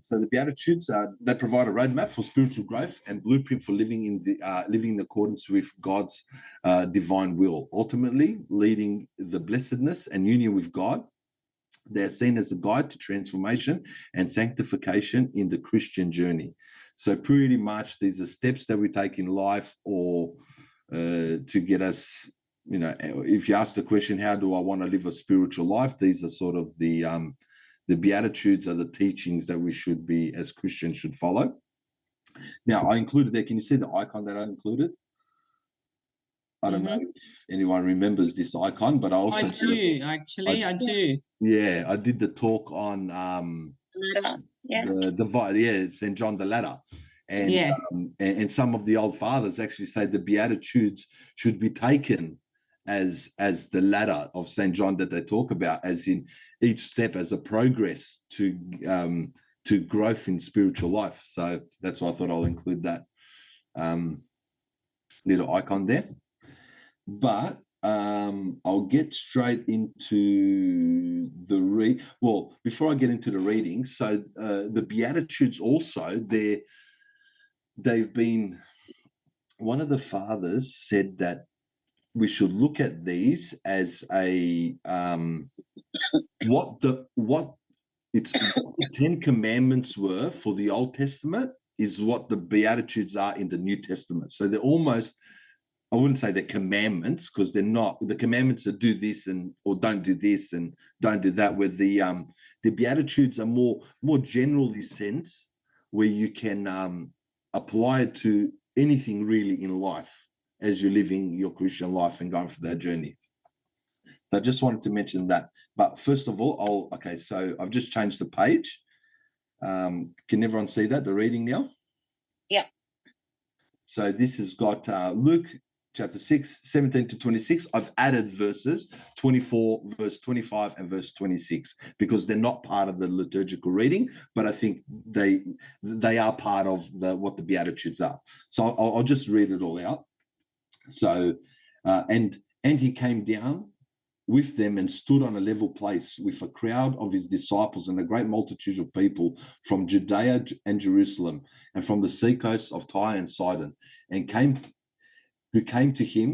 So the Beatitudes, they provide a roadmap for spiritual growth and blueprint for living in accordance with God's divine will, ultimately leading the blessedness and union with God. They're seen as a guide to transformation and sanctification in the Christian journey. So pretty much these are steps that we take in life or to get us, if you ask the question, how do I want to live a spiritual life? These are sort of the Beatitudes are the teachings that we should be, as Christians, should follow. Now, I included there, can you see the icon that I included? I don't know if anyone remembers this icon, but I also I do. Yeah, I did the talk on St. John the Ladder. And some of the old fathers actually say the Beatitudes should be taken as the ladder of St. John that they talk about, as in each step as a progress to growth in spiritual life. So that's why I thought I'll include that little icon there. But I'll get straight into the before I get into the reading. So the Beatitudes also, they've been, one of the fathers said that we should look at these as a what the 10 commandments were for the Old Testament is what the Beatitudes are in the New Testament. So they're almost, I wouldn't say they're commandments, because they're not. The commandments are do this or don't do this and don't do that. Where the Beatitudes are more generally sense, where you can apply it to anything really in life as you're living your Christian life and going for that journey. So I just wanted to mention that. But first of all, so I've just changed the page. Can everyone see that, the reading now? Yeah. So this has got Luke chapter 6, 17 to 26. I've added verses 24, verse 25, and verse 26, because they're not part of the liturgical reading, but I think they are part of what the Beatitudes are. So I'll just read it all out. So, and he came down with them and stood on a level place with a crowd of his disciples and a great multitude of people from Judea and Jerusalem and from the seacoast of Tyre and Sidon, and came to hear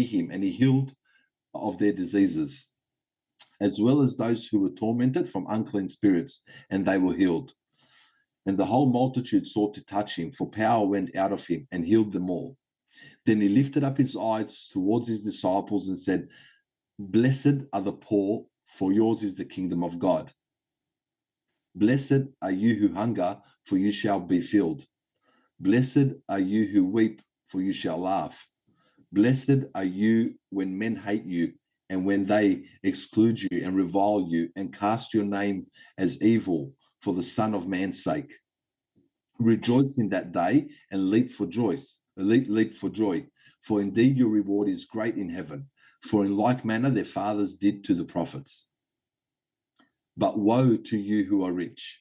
him, and he healed of their diseases, as well as those who were tormented from unclean spirits, and they were healed. And the whole multitude sought to touch him, for power went out of him and healed them all. Then he lifted up his eyes towards his disciples and said, "Blessed are the poor, for yours is the kingdom of God. Blessed are you who hunger, for you shall be filled. Blessed are you who weep, for you shall laugh. Blessed are you when men hate you, and when they exclude you and revile you, and cast your name as evil for the Son of Man's sake. Rejoice in that day and leap for joy, for indeed your reward is great in heaven. For in like manner their fathers did to the prophets. But woe to you who are rich,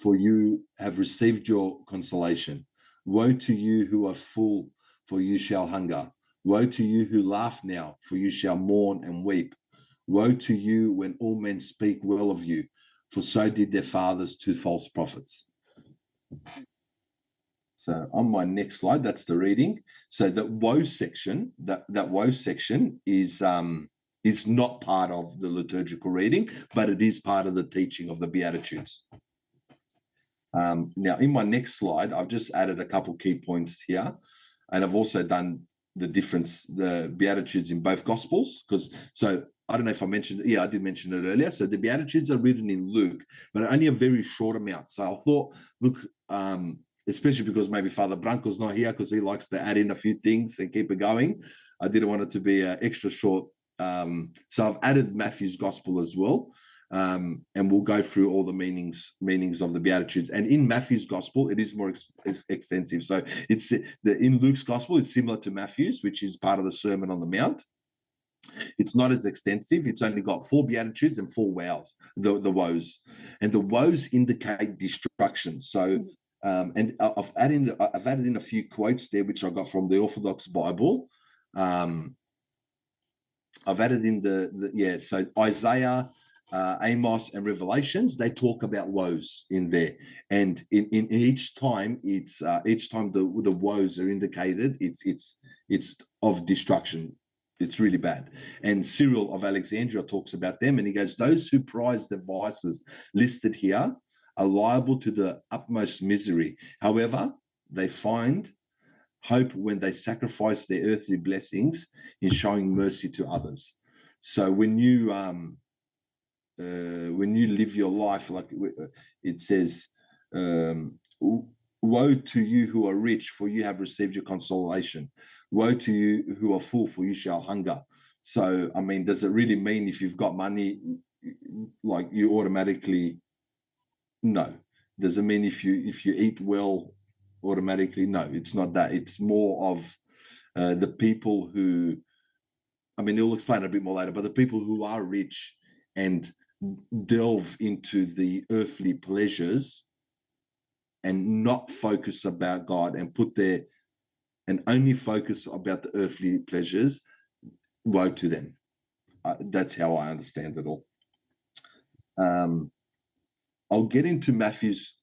for you have received your consolation. Woe to you who are full, for you shall hunger. Woe to you who laugh now, for you shall mourn and weep. Woe to you when all men speak well of you, for so did their fathers to false prophets." So on my next slide, that's the reading. So the woe section, that woe section is not part of the liturgical reading, but it is part of the teaching of the Beatitudes. Now, in my next slide, I've just added a couple key points here, and I've also done the Beatitudes in both Gospels, so I don't know if I mentioned it. Yeah, I did mention it earlier. So the Beatitudes are written in Luke, but only a very short amount. So I thought, look, especially because maybe Father Branco's not here because he likes to add in a few things and keep it going. I didn't want it to be extra short. So I've added Matthew's Gospel as well. And we'll go through all the meanings of the Beatitudes. And in Matthew's Gospel, it is more extensive. So in Luke's Gospel, it's similar to Matthew's, which is part of the Sermon on the Mount. It's not as extensive. It's only got 4 Beatitudes and 4 woes, the woes. And the woes indicate destruction. So and I've added in a few quotes there, which I got from the Orthodox Bible. I've added in so Isaiah Amos and Revelations, they talk about woes in there, and in each time the woes are indicated, it's of destruction. It's really bad. And Cyril of Alexandria talks about them, and he goes, those who prize the vices listed here are liable to the utmost misery. However, they find hope when they sacrifice their earthly blessings in showing mercy to others. So when you live your life, like it says, woe to you who are rich, for you have received your consolation. Woe to you who are full, for you shall hunger. So, I mean, does it really mean if you've got money, like you automatically? No. Does it mean if you eat well, automatically? No, it's not that. It's more of the people who, I mean, he'll explain it a bit more later, but the people who are rich and delve into the earthly pleasures and not focus about God and and only focus about the earthly pleasures, woe to them. That's how I understand it all. I'll get into Matthew's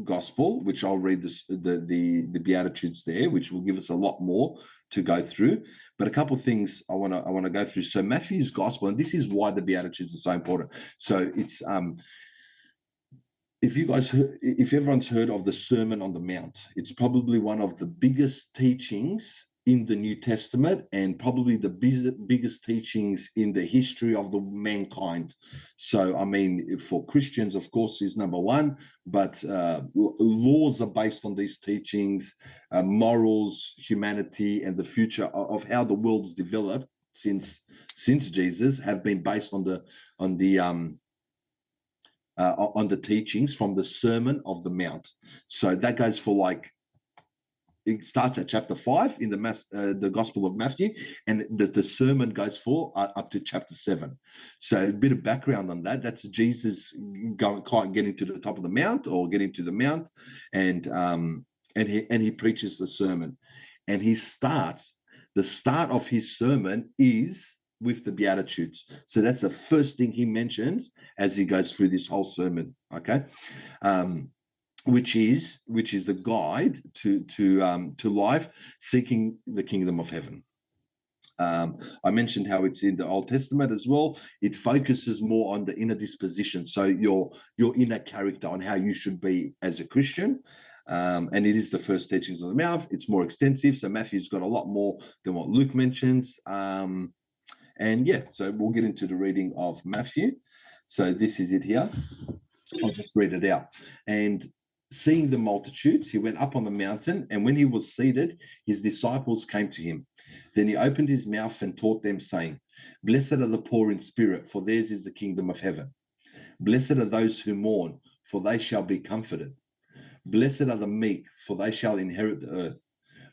gospel, which I'll read the Beatitudes there, which will give us a lot more to go through. But a couple of things I want to go through. So Matthew's gospel, and this is why the Beatitudes are so important. So it's if everyone's heard of the Sermon on the Mount, it's probably one of the biggest teachings in the New Testament, and probably the biggest teachings in the history of the mankind. So, I mean, for Christians, of course, is number one, but laws are based on these teachings, morals, humanity, and the future of how the world's developed since Jesus have been based on the teachings from the Sermon of the Mount. So that goes for it starts at chapter 5 in the Gospel of Matthew, and the sermon goes for up to chapter 7. So a bit of background on that. That's Jesus getting to the top of the mount, or getting to the mount, and he preaches the sermon, and the start of his sermon is with the Beatitudes. So that's the first thing he mentions as he goes through this whole sermon. Okay. Which is the guide to life, seeking the kingdom of heaven. I mentioned how it's in the Old Testament as well. It focuses more on the inner disposition, so your inner character, on how you should be as a Christian. And it is the first teachings of the mouth. It's more extensive, so Matthew's got a lot more than what Luke mentions. And yeah, so we'll get into the reading of Matthew. So this is it here. I'll just read it out. And seeing the multitudes, he went up on the mountain, and when he was seated, his disciples came to him. Then he opened his mouth and taught them, saying, Blessed are the poor in spirit, for theirs is the kingdom of heaven. Blessed are those who mourn, for they shall be comforted. Blessed are the meek, for they shall inherit the earth.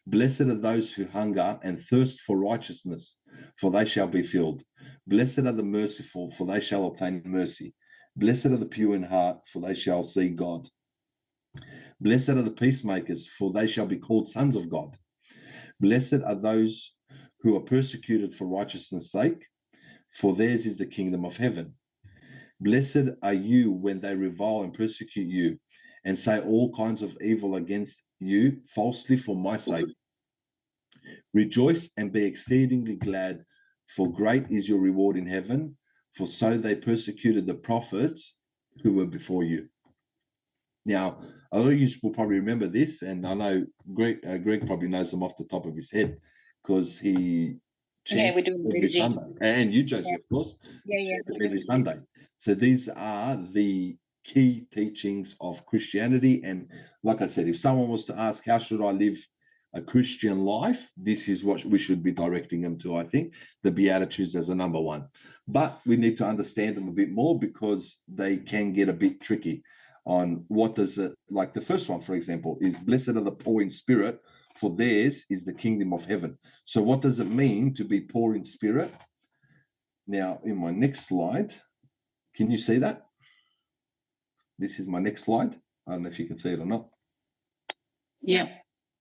Blessed are those who hunger and thirst for righteousness, for they shall be filled. Blessed are the merciful, for they shall obtain mercy. Blessed are the pure in heart, for they shall see God. Blessed are the peacemakers, for they shall be called sons of God. Blessed are those who are persecuted for righteousness' sake, for theirs is the kingdom of heaven. Blessed are you when they revile and persecute you, and say all kinds of evil against you falsely for my sake. Rejoice and be exceedingly glad, for great is your reward in heaven, for so they persecuted the prophets who were before you. Now, a lot of you will probably remember this, and I know Greg probably knows them off the top of his head, because he chants every Sunday, and you, Josie, of course, every Sunday. So these are the key teachings of Christianity, and like I said, if someone was to ask, how should I live a Christian life, this is what we should be directing them to. I think the Beatitudes as a number one, but we need to understand them a bit more, because they can get a bit tricky on what does it, like the first one, for example, is blessed are the poor in spirit, for theirs is the kingdom of heaven. So what does it mean to be poor in spirit? Now, in my next slide, can you see that? This is my next slide. I don't know if you can see it or not. Yeah.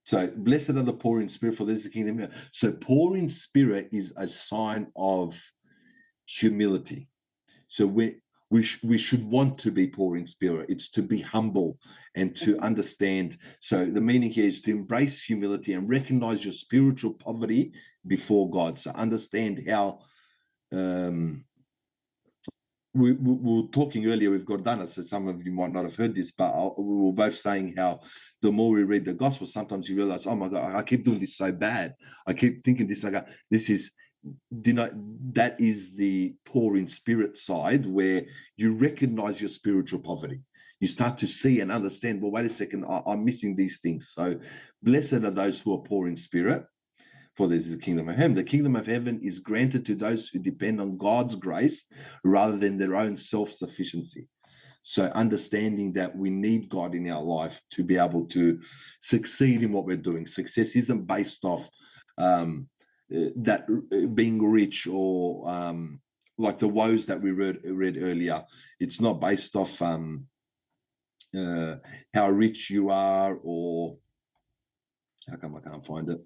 So blessed are the poor in spirit, for theirs is the kingdom of heaven. So poor in spirit is a sign of humility. So we should want to be poor in spirit. It's to be humble and to understand. So the meaning here is to embrace humility and recognize your spiritual poverty before God. So understand how we were talking earlier with Gordana, so some of you might not have heard this, but we were both saying how the more we read the gospel, sometimes you realize, oh my God, I keep doing this so bad. I keep thinking this, this is, that is the poor in spirit side, where you recognize your spiritual poverty. You start to see and understand, well, wait a second, I'm missing these things. So blessed are those who are poor in spirit, for this is the kingdom of heaven. The kingdom of heaven is granted to those who depend on God's grace rather than their own self-sufficiency. So understanding that we need God in our life to be able to succeed in what we're doing. Success isn't based off that being rich or like the woes that we read earlier. It's not based off how rich you are, or how come I can't find it?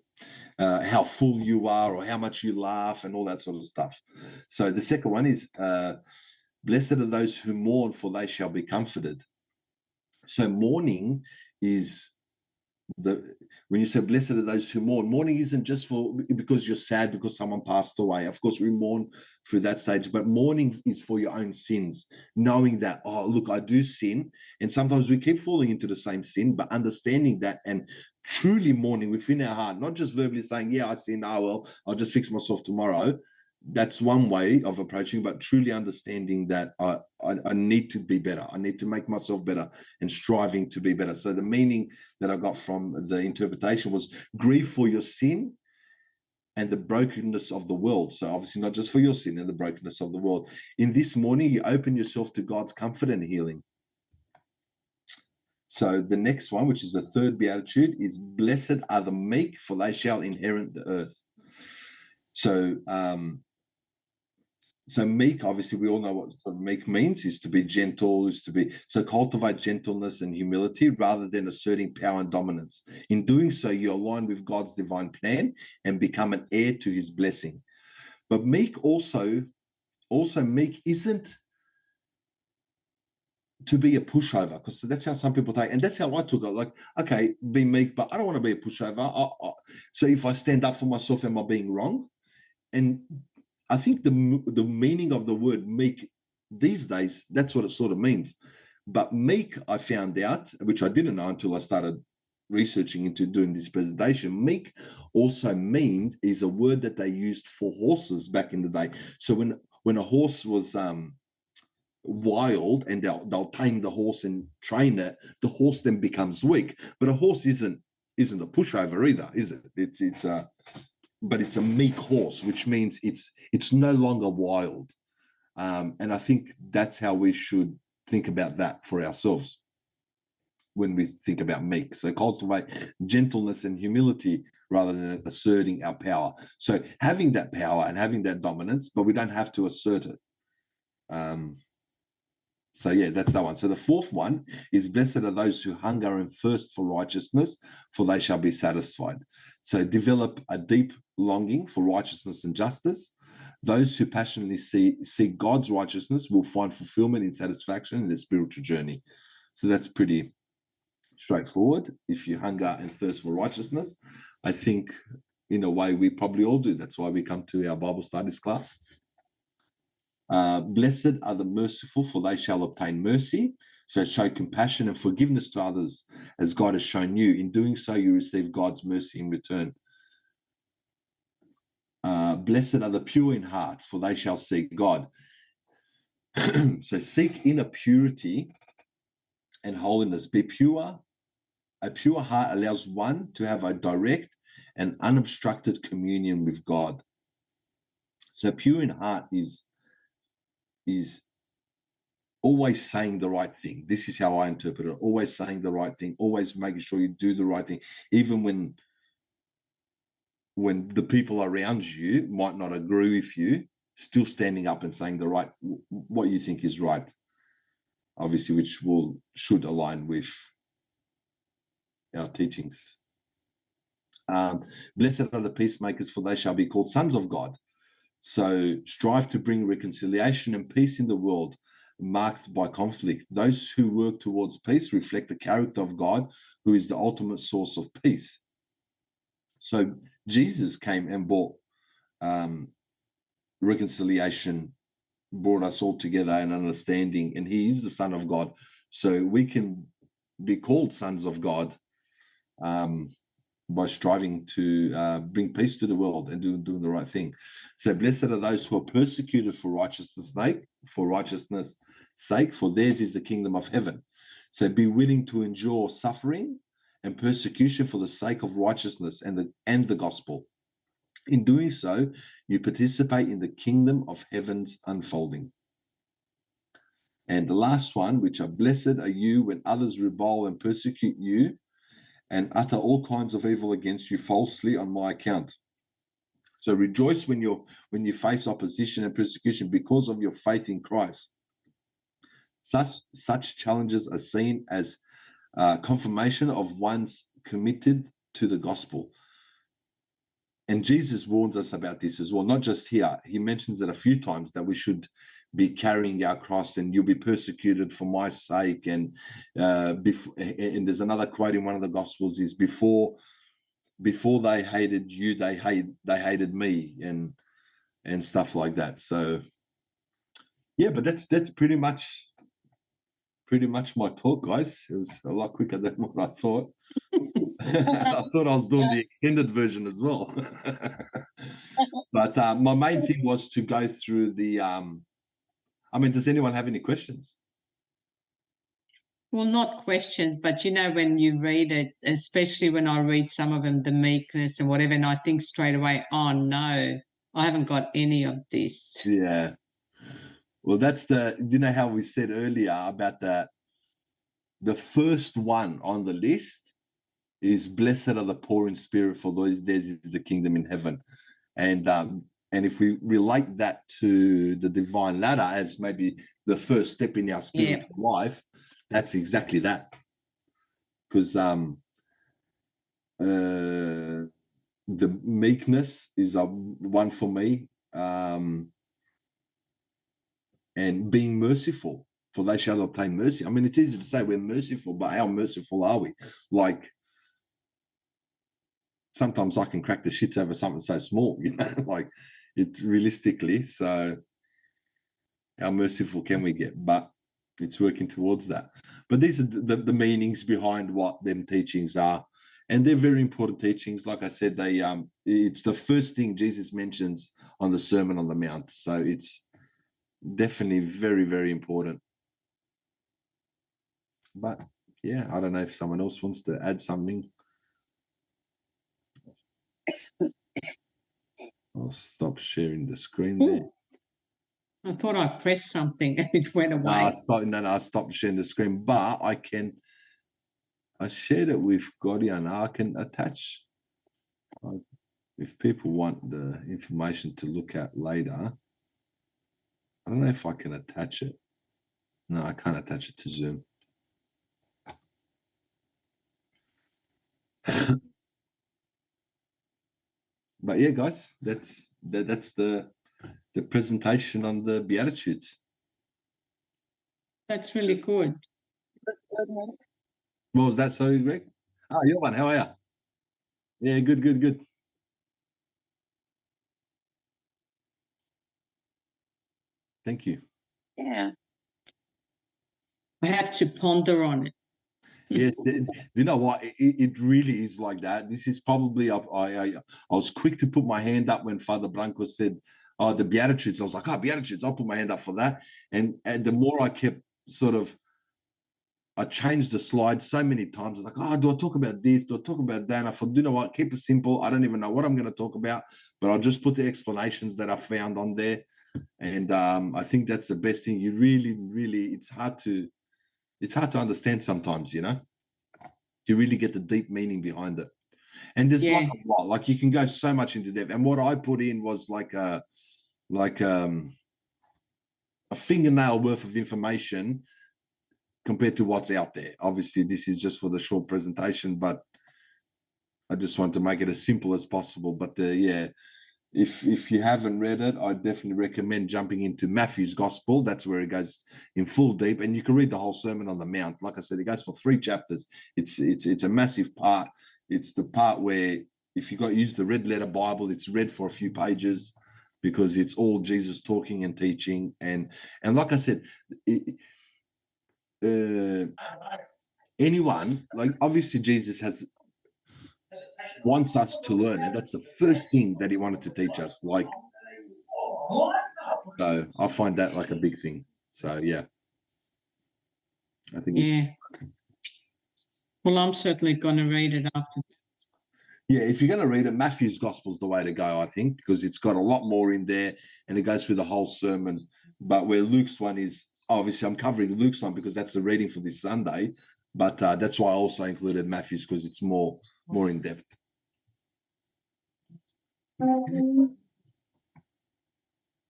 How full you are, or how much you laugh, and all that sort of stuff. So the second one is, blessed are those who mourn, for they shall be comforted. So mourning is when you say blessed are those who mourn, mourning isn't just for because you're sad because someone passed away. Of course, we mourn through that stage, but mourning is for your own sins, knowing that, oh, look, I do sin, and sometimes we keep falling into the same sin, but understanding that and truly mourning within our heart, not just verbally saying, yeah, I sin, oh, well, I'll just fix myself tomorrow. That's one way of approaching, but truly understanding that I need to be better. I need to make myself better and striving to be better. So the meaning that I got from the interpretation was grieve for your sin and the brokenness of the world. So obviously not just for your sin and the brokenness of the world. In this morning, you open yourself to God's comfort and healing. So the next one, which is the third beatitude, is blessed are the meek, for they shall inherit the earth. So meek, obviously, we all know what meek means, is to be gentle, so cultivate gentleness and humility rather than asserting power and dominance. In doing so, you align with God's divine plan and become an heir to his blessing. But meek also meek isn't to be a pushover, because that's how some people take, and that's how I took it. Like, okay, be meek, but I don't want to be a pushover. So if I stand up for myself, am I being wrong? And I think the meaning of the word meek these days, that's what it sort of means. But meek, I found out, which I didn't know until I started researching into doing this presentation, meek also means is a word that they used for horses back in the day. So when a horse was wild and they'll tame the horse and train it, the horse then becomes weak. But a horse isn't a pushover either, is it? But it's a meek horse, which means it's no longer wild. And I think that's how we should think about that for ourselves when we think about meek. So cultivate gentleness and humility rather than asserting our power. So having that power and having that dominance, but we don't have to assert it. So yeah, that's that one. So the fourth one is blessed are those who hunger and thirst for righteousness, for they shall be satisfied. So develop a deep longing for righteousness and justice. Those who passionately seek God's righteousness will find fulfillment and satisfaction in their spiritual journey. So that's pretty straightforward. If you hunger and thirst for righteousness, I think in a way we probably all do. That's why we come to our Bible studies class. Blessed are the merciful, for they shall obtain mercy. So show compassion and forgiveness to others as God has shown you. In doing so, you receive God's mercy in return. Blessed are the pure in heart, for they shall see God. So seek inner purity and holiness. Be pure. A pure heart allows one to have a direct and unobstructed communion with God. So pure in heart is always saying the right thing. This is how I interpret it. Always saying the right thing, always making sure you do the right thing, even when the people around you might not agree with you, still standing up and saying what you think is right, obviously, which should align with our teachings. Blessed are the peacemakers, for they shall be called sons of God. So strive to bring reconciliation and peace in the world. marked by conflict. Those who work towards peace reflect the character of God, who is the ultimate source of peace. So Jesus came and brought reconciliation, brought us all together and understanding, and he is the Son of God. So we can be called sons of God by striving to bring peace to the world and doing the right thing. So blessed are those who are persecuted for righteousness' sake, for theirs is the kingdom of heaven. So be willing to endure suffering and persecution for the sake of righteousness and the gospel. In doing so, you participate in the kingdom of heaven's unfolding. And the last one, which are blessed are you when others revile and persecute you and utter all kinds of evil against you falsely on my account. So rejoice when you face opposition and persecution because of your faith in Christ. Such challenges are seen as confirmation of one's committed to the gospel. And Jesus warns us about this as well, not just here. He mentions it a few times that we should be carrying our cross, and you'll be persecuted for my sake. And there's another quote in one of the Gospels is before they hated you, they hated me, and stuff like that. So yeah, but that's pretty much my talk, guys. It was a lot quicker than what I thought. I thought I was doing the extended version as well. But my main thing was to go through the does anyone have any questions? Well, not questions, but when you read it, especially when I read some of them, the meekness and whatever, and I think straight away, oh no, I haven't got any of this. Yeah. Well, that's how we said earlier about the first one on the list is blessed are the poor in spirit, for theirs is the kingdom in heaven. And if we relate that to the divine ladder as maybe the first step in our spiritual life, that's exactly that. Because the meekness is one for me, and being merciful, for they shall obtain mercy. I mean, it's easy to say we're merciful, but how merciful are we? Like, sometimes I can crack the shits over something so small, like it's realistically. So how merciful can we get? But it's working towards that. But these are the meanings behind what them teachings are. And they're very important teachings. Like I said, it's the first thing Jesus mentions on the Sermon on the Mount. So it's definitely very, very important. But yeah, I don't know if someone else wants to add something. I'll stop sharing the screen there. I thought I pressed something and it went away. I stopped sharing the screen, but I shared it with Gordian. I can attach, if people want the information to look at later. I don't know if I can attach it. No, I can't attach it to Zoom. But yeah, guys, that's the presentation on the Beatitudes. That's really good. What was that? Sorry, Greg? You're one. How are you? Yeah, good. Thank you. Yeah. I have to ponder on it. Yes, you know what? It really is like that. This is probably I was quick to put my hand up when Father Branco said, "Oh, the Beatitudes." I was like, Beatitudes. I'll put my hand up for that. And the more I kept I changed the slide so many times. I was like, do I talk about this? Do I talk about that? And I thought, you know what? Keep it simple. I don't even know what I'm going to talk about, but I'll just put the explanations that I found on there. And I think that's the best thing. You really, it's hard to understand sometimes, you really get the deep meaning behind it. And there's like a lot, like you can go so much into depth. And what I put in was like a fingernail worth of information compared to what's out there. Obviously, this is just for the short presentation, but I just want to make it as simple as possible. But if you haven't read it, I definitely recommend jumping into Matthew's Gospel. That's where it goes in full deep, and you can read the whole Sermon on the Mount. Like I said, it goes for 3 chapters. It's a massive part. It's the part where if you use the red letter Bible, it's read for a few pages because it's all Jesus talking and teaching. And like I said, anyone, like obviously Jesus wants us to learn, and that's the first thing that he wanted to teach us. Like, so I find that like a big thing. So yeah, I think Yeah. Well, I'm certainly going to read it after. Yeah, if you're going to read it, Matthew's Gospel's the way to go, I think, because it's got a lot more in there and it goes through the whole sermon. But where Luke's one is, obviously, I'm covering Luke's one because that's the reading for this Sunday. But that's why I also included Matthew's, because it's more in depth.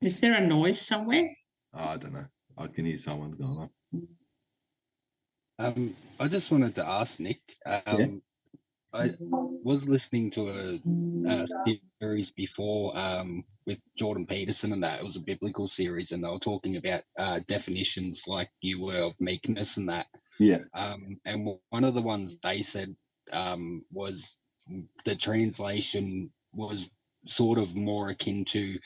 Is there a noise somewhere? I don't know. I can hear someone going on. I just wanted to ask Nick. I was listening to a series before with Jordan Peterson, and that it was a biblical series, and they were talking about definitions like you were of meekness and that. Yeah. And one of the ones they said was the translation was sort of more akin to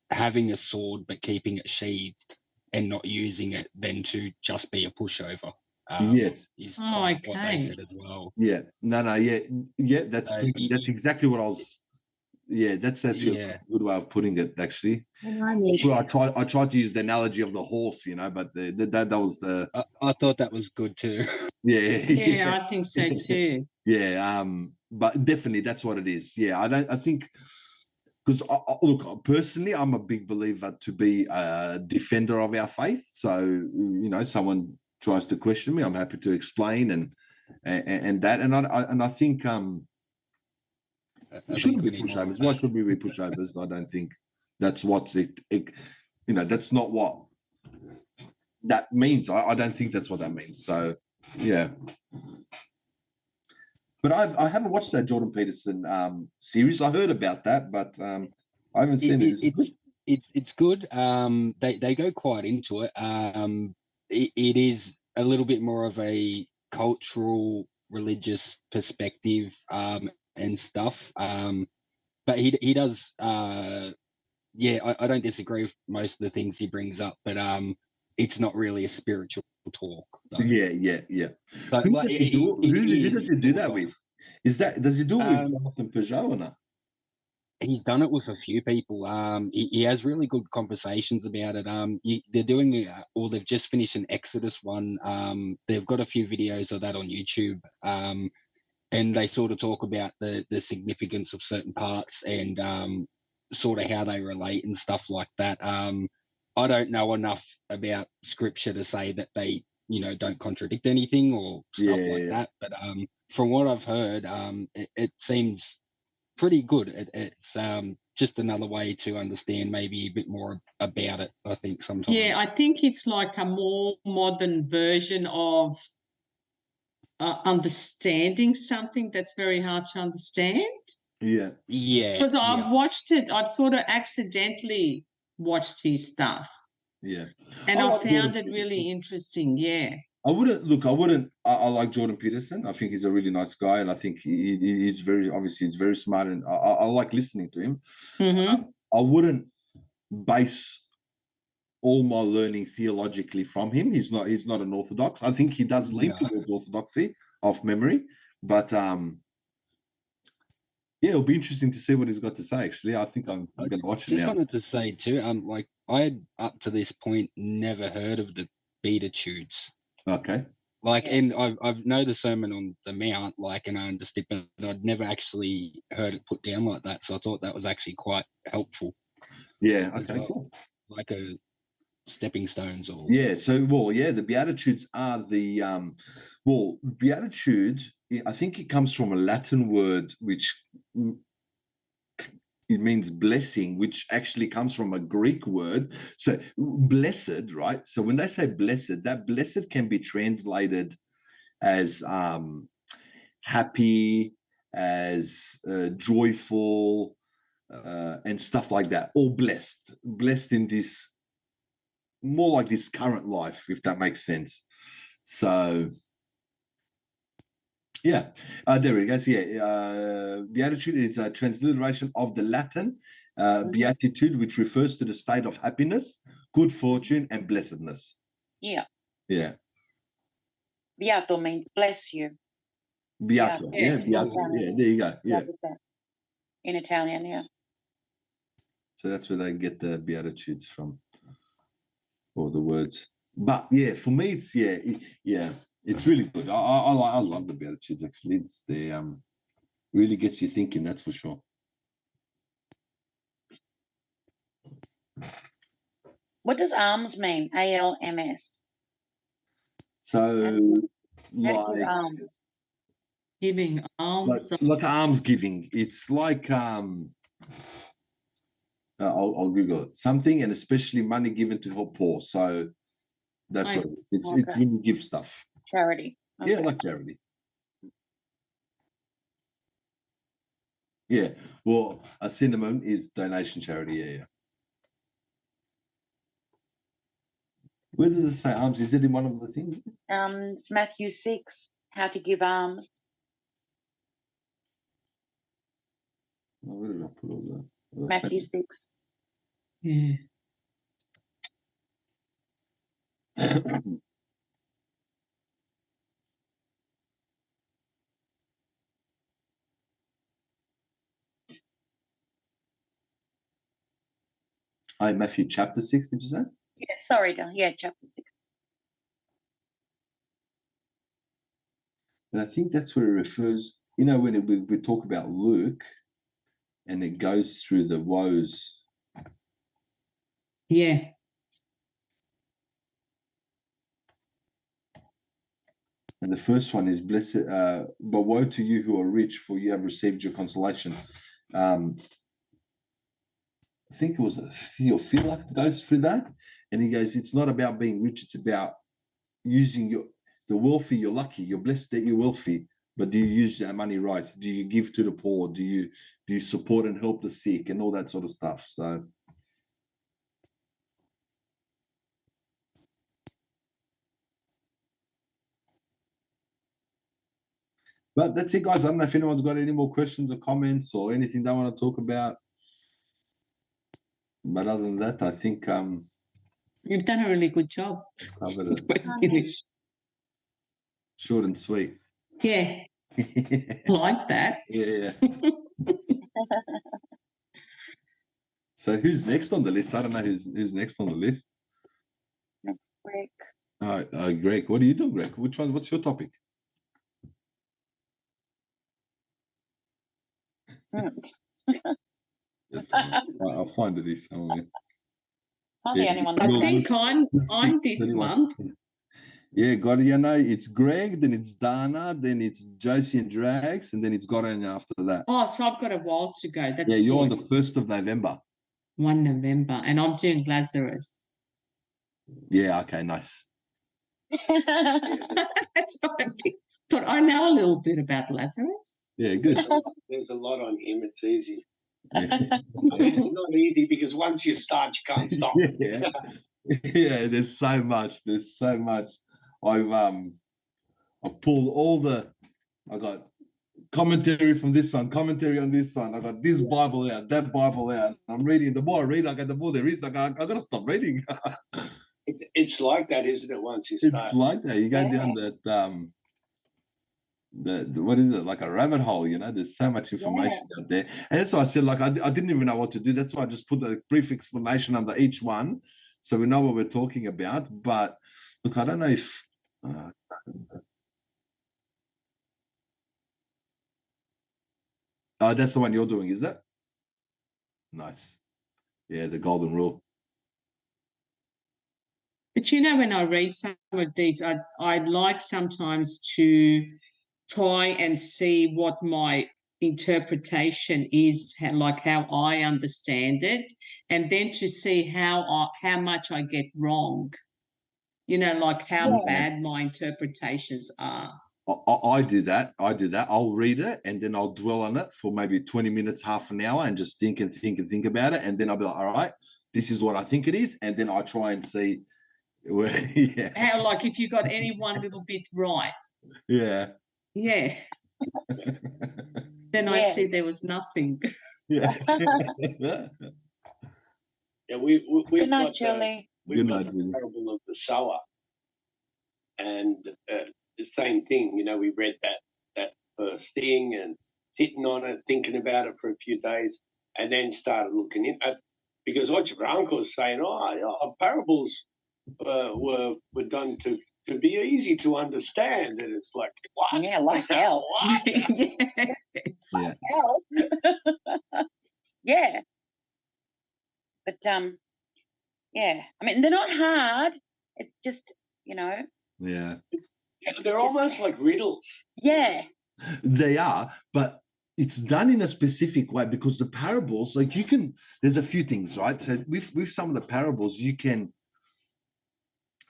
having a sword but keeping it sheathed and not using it than to just be a pushover. Yes. Is kind of what they said as well. Yeah. No. Yeah. That's exactly what I was. Yeah, that's a good way of putting it. Actually, that's where I tried to use the analogy of the horse, but that was the. I thought that was good too. Yeah, I think so too. Yeah. But definitely that's what it is. Yeah, I think. Because look, personally, I'm a big believer to be a defender of our faith. So someone tries to question me, I'm happy to explain and that. And I think we shouldn't be pushovers. Why should we be pushovers? I don't think that's what's that's not what that means. I don't think that's what that means. So yeah. But I haven't watched that Jordan Peterson series. I heard about that, but I haven't seen it. It's good. They go quite into it. It is a little bit more of a cultural, religious perspective and stuff. But he does. I don't disagree with most of the things he brings up, but it's not really a spiritual talk. Though. Yeah. So, who does he do that with? Does he do it with Jonathan Peugeot or not? He's done it with a few people. He has really good conversations about it. They're doing, or they've just finished an Exodus one. They've got a few videos of that on YouTube. And they sort of talk about the significance of certain parts and sort of how they relate and stuff like that. I don't know enough about scripture to say that they, don't contradict anything or stuff like that. But from what I've heard, it seems pretty good. It's just another way to understand maybe a bit more about it, I think, sometimes. Yeah, I think it's like a more modern version of understanding something that's very hard to understand. Yeah. Because I've watched it, I've sort of accidentally watched his stuff. Yeah. And I found it really interesting. Yeah. I like Jordan Peterson. I think he's a really nice guy, and I think he's he's very smart, and I like listening to him. Mm-hmm. I wouldn't base all my learning theologically from him. He's not an Orthodox. I think he does lean towards Orthodoxy off memory, but it'll be interesting to see what he's got to say. Actually, I think I'm going to watch it now. Just wanted to say too, like I had up to this point never heard of the Beatitudes. Okay. Like, and I've know the Sermon on the Mount, like, and I understand, but I'd never actually heard it put down like that. So I thought that was actually quite helpful. Yeah. Okay. Cool. Like a stepping stones or the Beatitudes are the Beatitude. I think it comes from a Latin word which it means blessing, which actually comes from a Greek word. So blessed, right? So when they say blessed, that blessed can be translated as happy, as joyful, and stuff like that. All blessed in this, more like this current life, if that makes sense. So, yeah, there it goes. Yeah, Beatitude is a transliteration of the Latin Beatitude, which refers to the state of happiness, good fortune, and blessedness. Yeah. Yeah. Beato means bless you. Beato. Yeah, Beato. Yeah, there you go. Yeah. In Italian, yeah. So that's where they get the Beatitudes from, or the words. But yeah, for me, it's it's really good. I love the Beatitudes. Actually, it's really gets you thinking. That's for sure. What does alms mean? ALMS. So, How to give like, alms. Giving alms. like alms giving. It's like I'll Google it. Something, and especially money given to help poor. So that's what it is. It's when you give stuff. Charity. Okay. Yeah, like charity. Yeah. Well, a synonym is donation charity. Yeah. Where does it say alms? Is it in one of the things? It's Matthew 6. How to give alms. Oh, where did I put all that? Matthew 6. Yeah. Matthew chapter 6, did you say? Yeah, sorry, Don. Yeah, chapter 6. And I think that's where it refers, when we talk about Luke and it goes through the woes. Yeah. And the first one is blessed, but woe to you who are rich, for you have received your consolation. I think it was Philip goes through that, and he goes, it's not about being rich, it's about using the wealthy. You're lucky, you're blessed that you're wealthy, but do you use that money right? Do you give to the poor? Do you support and help the sick and all that sort of stuff? So but that's it, guys. I don't know if anyone's got any more questions or comments or anything they want to talk about. But other than that, I think You've done a really good job. covered it. We're finished. Short and sweet. Yeah. Like that. Yeah. So who's next on the list? I don't know who's next on the list. Next week. Greg. What are you doing, Greg? Which one? What's your topic? Yes, I'll find it somewhere. Not the only one. I think I'm this month. Yeah, got it. No, it's Greg, then it's Dana, then it's Josie and Drags, and then it's Goran after that. Oh, so I've got a while to go. That's you're on good. the 1st of November. 1 November, and I'm doing Lazarus. Yeah, okay, nice. That's not a big, but I know a little bit about Lazarus. Yeah, good. There's a lot on him. It's easy. Yeah. It's not easy because once you start, you can't stop. Yeah. Yeah, there's so much. I've pulled I got commentary from this one, commentary on this one. I got this Bible out, that Bible out. I'm reading. The more I read, the more there is. I gotta stop reading. It's like that, isn't it? Once you start, it's like that. You go down what is it, like a rabbit hole? There's so much information out there, and that's why I said, like, I didn't even know what to do. That's why I just put a brief explanation under each one, so we know what we're talking about. But look, I don't know if that's the one you're doing, is that? Nice. Yeah, the golden rule. But when I read some of these, I'd like sometimes to try and see what my interpretation is, how I understand it, and then to see how much I get wrong. Like how bad my interpretations are. I do that. I'll read it and then I'll dwell on it for maybe 20 minutes, half an hour, and just think about it. And then I'll be like, all right, this is what I think it is. And then I try and see where, yeah. How, like, if you got any one little bit right, Yeah. yeah, then I Yeah. see there was nothing. Yeah. Yeah, we've Good night, got Julie. we've Good got night, the Julie. parable of the sower, and the same thing. You know, we read that first thing and sitting on it, thinking about it for a few days, and then started looking into it because what your uncle was saying, parables were done to be easy to understand, and it's like what? Yeah, like hell. What? Yeah. Yeah. Hell. Yeah. But yeah. I mean, they're not hard. It's just, you know. Yeah. They're almost like riddles. Yeah. They are, but it's done in a specific way because the parables, like there's a few things, right? So with some of the parables, you can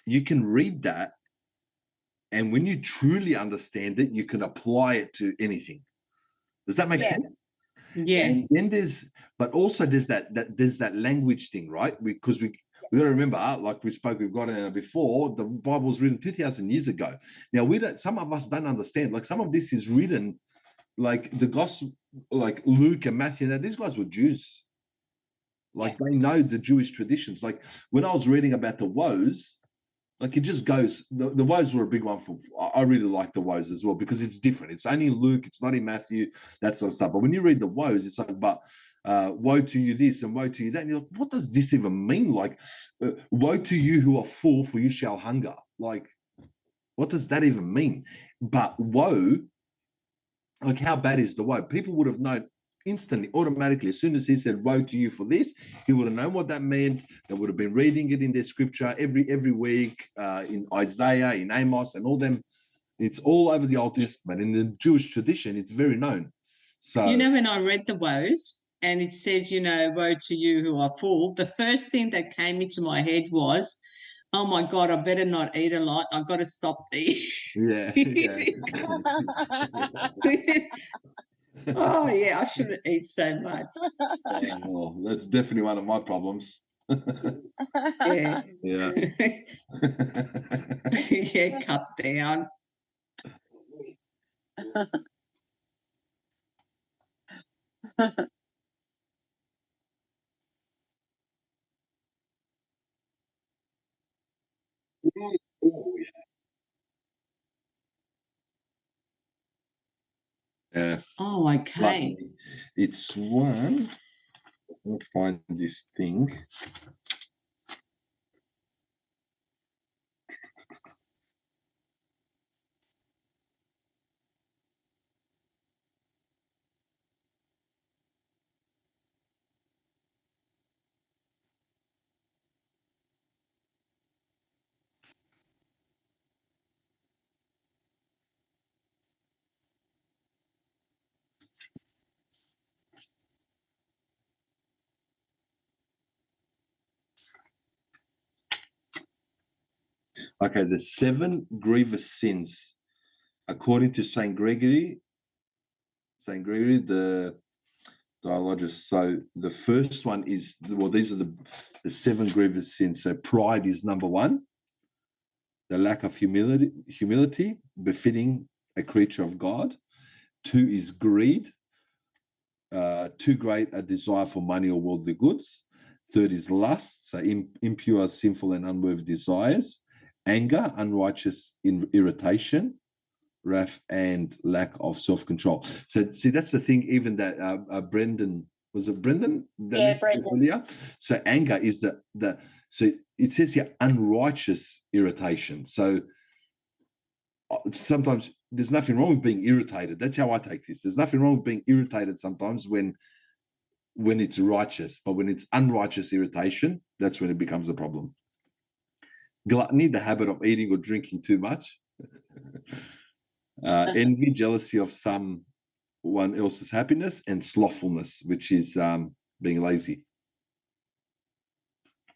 read that, and when you truly understand it, you can apply it to anything. Does that make Yeah. sense? Yeah. And then there's that language thing, right? Because we got to remember, like we've got before, the Bible was written 2,000 years ago. Now some of us don't understand. Like some of this is written, like the gospel, like Luke and Matthew. Now these guys were Jews. Like they know the Jewish traditions. Like when I was reading about the woes, like it just goes. The woes were a big one for. I really like the woes as well because it's different. It's only in Luke. It's not in Matthew. That sort of stuff. But when you read the woes, it's like, but woe to you this and woe to you that. And you're like, what does this even mean? Like, woe to you who are full, for you shall hunger. Like, what does that even mean? But woe, like how bad is the woe? People would have known instantly, automatically, as soon as he said woe to you for this, he would have known what that meant. They would have been reading it in their scripture every week, in Isaiah, in Amos, and all them. It's all over the Old Testament. In the Jewish tradition, it's very known. So You know, when I read the woes and it says, you know, woe to you who are full, the first thing that came into my head was, oh my God, I better not eat a lot. I've got to stop eating. yeah. Oh yeah, I shouldn't eat so much. Well, that's definitely one of my problems. Yeah. Yeah. Yeah, cut down. Oh, Yeah. Oh, okay. Like, it's one. I'll find this thing. Okay, the 7 grievous sins, according to Saint Gregory, the dialogist. So the first one is, well, these are the 7 grievous sins. So pride is number 1, the lack of humility befitting a creature of God. 2 is greed, too great a desire for money or worldly goods. 3rd is lust, so impure, sinful, and unworthy desires. Anger, unrighteous irritation. Wrath, and lack of self-control. So see, that's the thing. Even that Brendan, was it Brendan? Yeah, Brendan. Earlier. So anger is the so it says here unrighteous irritation. So sometimes there's nothing wrong with being irritated. That's how I take this. There's nothing wrong with being irritated sometimes when it's righteous, but when it's unrighteous irritation, that's when it becomes a problem. Gluttony, the habit of eating or drinking too much. Envy, jealousy of someone else's happiness, and slothfulness, which is being lazy.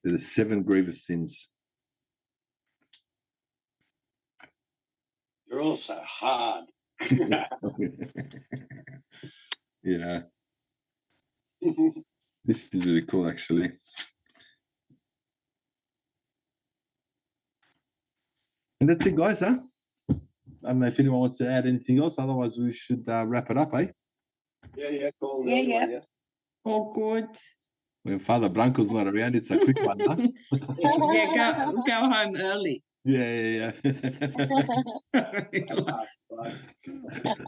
There are 7 grievous sins. You're all so hard. Yeah, this is really cool, actually. And that's it, guys, huh? I don't know if anyone wants to add anything else. Otherwise, we should wrap it up, eh? Yeah, cool. Yeah, yeah. Yeah. All good. When Father Branco's not around, it's a quick one, huh? Yeah, go home early. Yeah.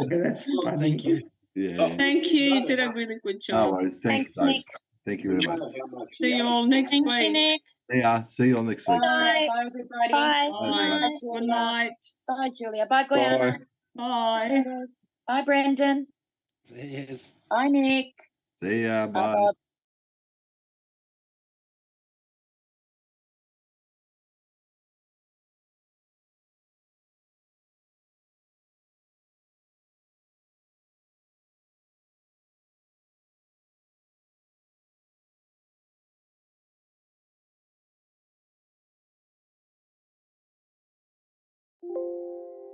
That's funny. Thank you. Yeah. Thank you. You did a really good No job. worries. Thanks, Thanks, Nick. Thank you very much. See you all next Thank you, week. Nick. Yeah, see you all next week. Bye. Bye, everybody. Bye. Bye. Bye, Good Julia. night. Bye, Julia. Bye, Guyana. Bye. Bye, Brendan. Yes. Bye, Nick. See ya. Bye, Bye. Bob.